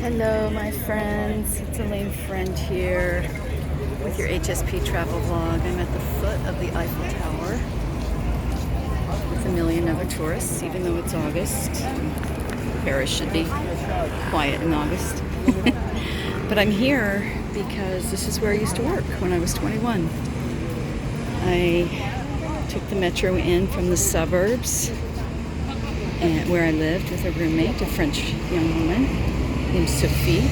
Hello, my friends. It's Alane Freund here with your HSP travel vlog. I'm at the foot of the Eiffel Tower with a million other tourists, even though it's August. Paris should be quiet in August. But I'm here because this is where I used to work when I was 21. I took the metro in from the suburbs and where I lived with a roommate, a French young woman named Sophie.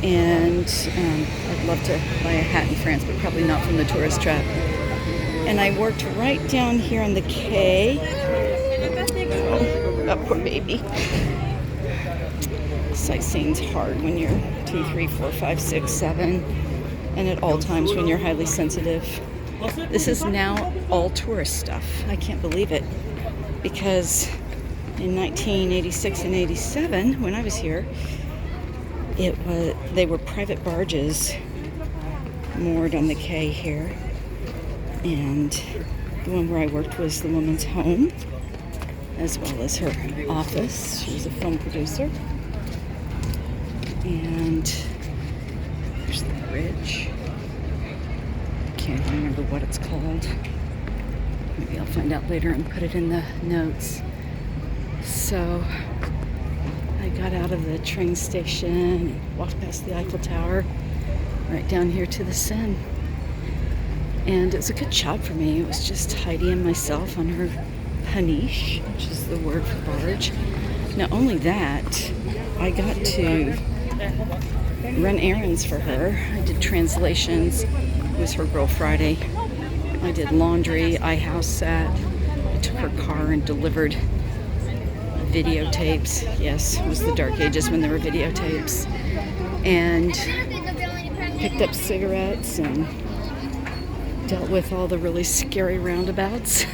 And I'd love to buy a hat in France, but probably not from the tourist trap. And I worked right down here on the quay. Oh, that poor baby. Sightseeing's hard when you're 2, 3, 4, 5, 6, 7, and at all times when you're highly sensitive. This is now all tourist stuff. I can't believe it, because in 1986 and 87, when I was here, they were private barges moored on the quay here, and the one where I worked was the woman's home, as well as her office. She was a film producer. And there's the bridge. Can't remember what it's called. Maybe I'll find out later and put it in the notes. So I got out of the train station and walked past the Eiffel Tower right down here to the Seine. And it was a good job for me. It was just Heidi and myself on her paniche, which is the word for barge. Not only that, I got to run errands for her. I did translations. It was her Girl Friday. I did laundry. I house sat. I took her car and delivered videotapes. Yes, it was the dark ages when there were videotapes. And picked up cigarettes and dealt with all the really scary roundabouts.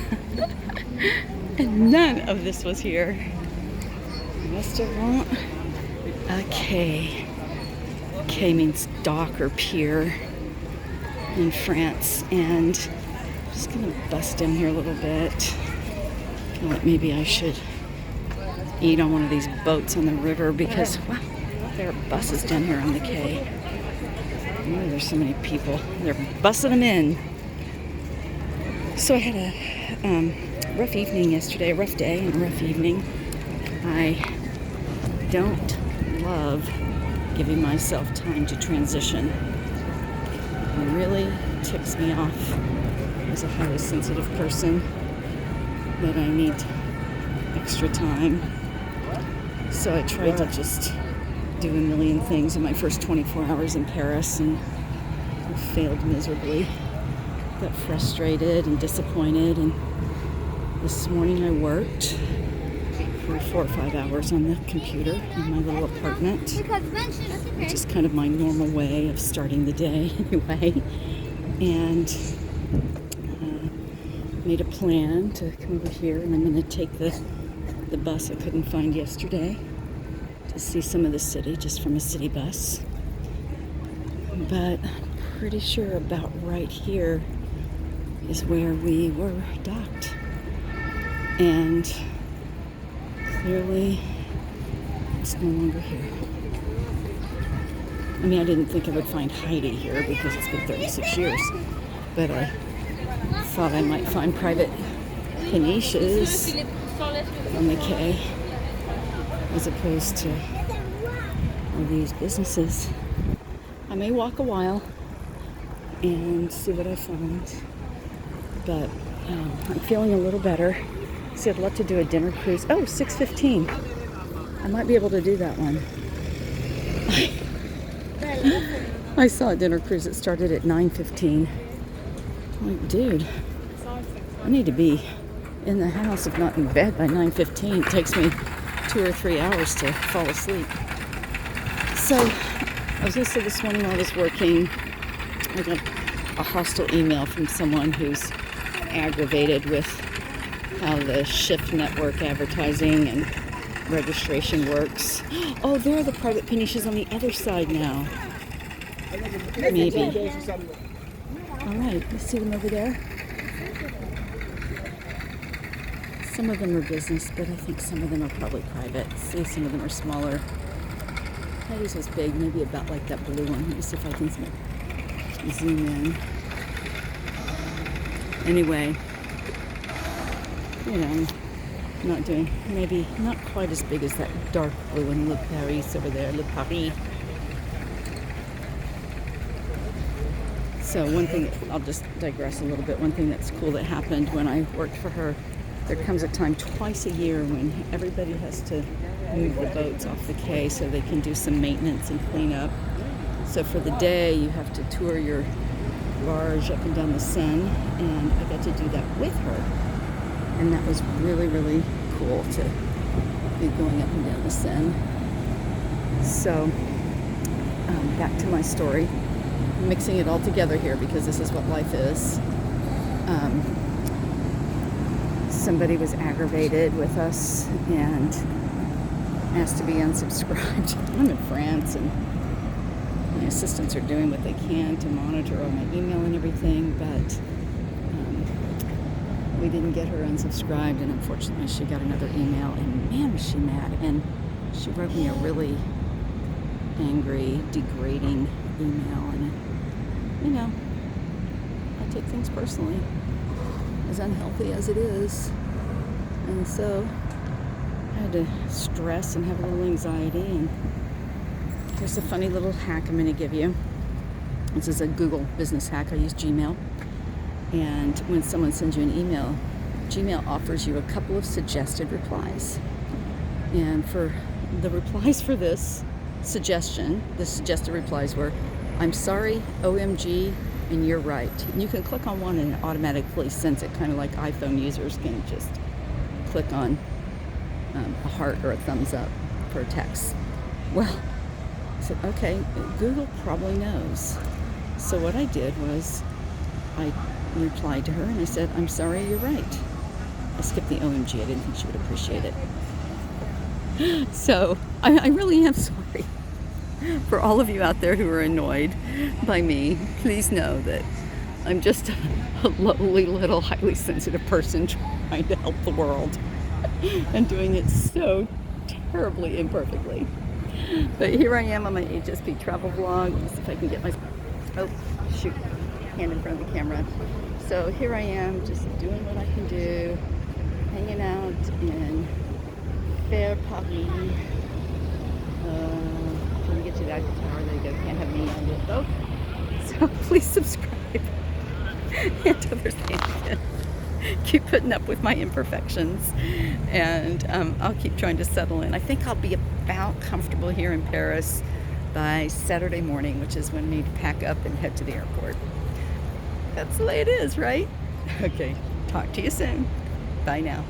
And none of this was here. Restaurant. A quay. Quay means dock or pier in France. And I'm just going to bust in here a little bit. Feel like maybe I should eat on one of these boats on the river, because, wow, there are buses down here on the quay. Oh, there's so many people. They're bussing them in. So I had a rough evening yesterday, a rough day and a rough evening. I don't love giving myself time to transition. It really ticks me off as a highly sensitive person that I need extra time. So I tried to just do a million things in my first 24 hours in Paris, and I failed miserably. Got frustrated and disappointed, and this morning I worked for 4 or 5 hours on the computer in my little apartment, which is kind of my normal way of starting the day anyway, and made a plan to come over here, and I'm going to take the bus I couldn't find yesterday to see some of the city just from a city bus. But I'm pretty sure about right here is where we were docked, and clearly it's no longer here. I mean, I didn't think I would find Heidi here because it's been 36 years, but I thought I might find private paniches on the quay as opposed to all these businesses. I may walk a while and see what I find, but I'm feeling a little better. See, I'd love to do a dinner cruise. Oh, 6:15. I might be able to do that one. I saw a dinner cruise that started at 9:15. I'm like, dude, I need to be in the house, if not in bed, by 9:15. It takes me 2 or 3 hours to fall asleep. So I was going to say, this morning while I was working, I got a hostile email from someone who's aggravated with how the shift network advertising and registration works. Oh, there are the private paniches on the other side now. Maybe. All right, you see them over there? Some of them are business, but I think some of them are probably private. See, some of them are smaller. Nobody's as big, maybe about like that blue one. Let me see if I can zoom in. Anyway, you know, not doing, maybe not quite as big as that dark blue one, Le Paris over there, Le Paris. So one thing, I'll just digress a little bit. One thing that's cool that happened when I worked for her, there comes a time twice a year when everybody has to move the boats off the quay so they can do some maintenance and clean up. So for the day, you have to tour your barge up and down the Seine, and I got to do that with her. And that was really, really cool to be going up and down the Seine. So back to my story. Mixing it all together here because this is what life is. Somebody was aggravated with us and asked to be unsubscribed. I'm in France and my assistants are doing what they can to monitor all my email and everything, but we didn't get her unsubscribed, and unfortunately she got another email, and man was she mad, and she wrote me a really angry, degrading email, and you know, I take things personally, as unhealthy as it is, and so I had to stress and have a little anxiety. And here's a funny little hack I'm going to give you. This is a Google business hack. I use Gmail, and when someone sends you an email, Gmail offers you a couple of suggested replies, and for the replies for this suggestion, the suggested replies were, "I'm sorry, OMG, and you're right." And you can click on one and it automatically sends it, kind of like iPhone users can just click on a heart or a thumbs up for a text. Well, I said, okay, Google probably knows. So what I did was I replied to her and I said, "I'm sorry, you're right." I skipped the OMG. I didn't think she would appreciate it. So I really am sorry. For all of you out there who are annoyed by me, please know that I'm just a lowly little highly sensitive person trying to help the world and doing it so terribly imperfectly. But here I am on my HSP travel vlog. Let's see if I can get my, oh shoot, hand in front of the camera. So here I am just doing what I can do, hanging out in Fair Paris. Can we get to that tower? There you go. Can't have me on it though. So please subscribe. And other things. Keep putting up with my imperfections, and I'll keep trying to settle in. I think I'll be about comfortable here in Paris by Saturday morning, which is when we need to pack up and head to the airport. That's the way it is, right? Okay, talk to you soon. Bye now.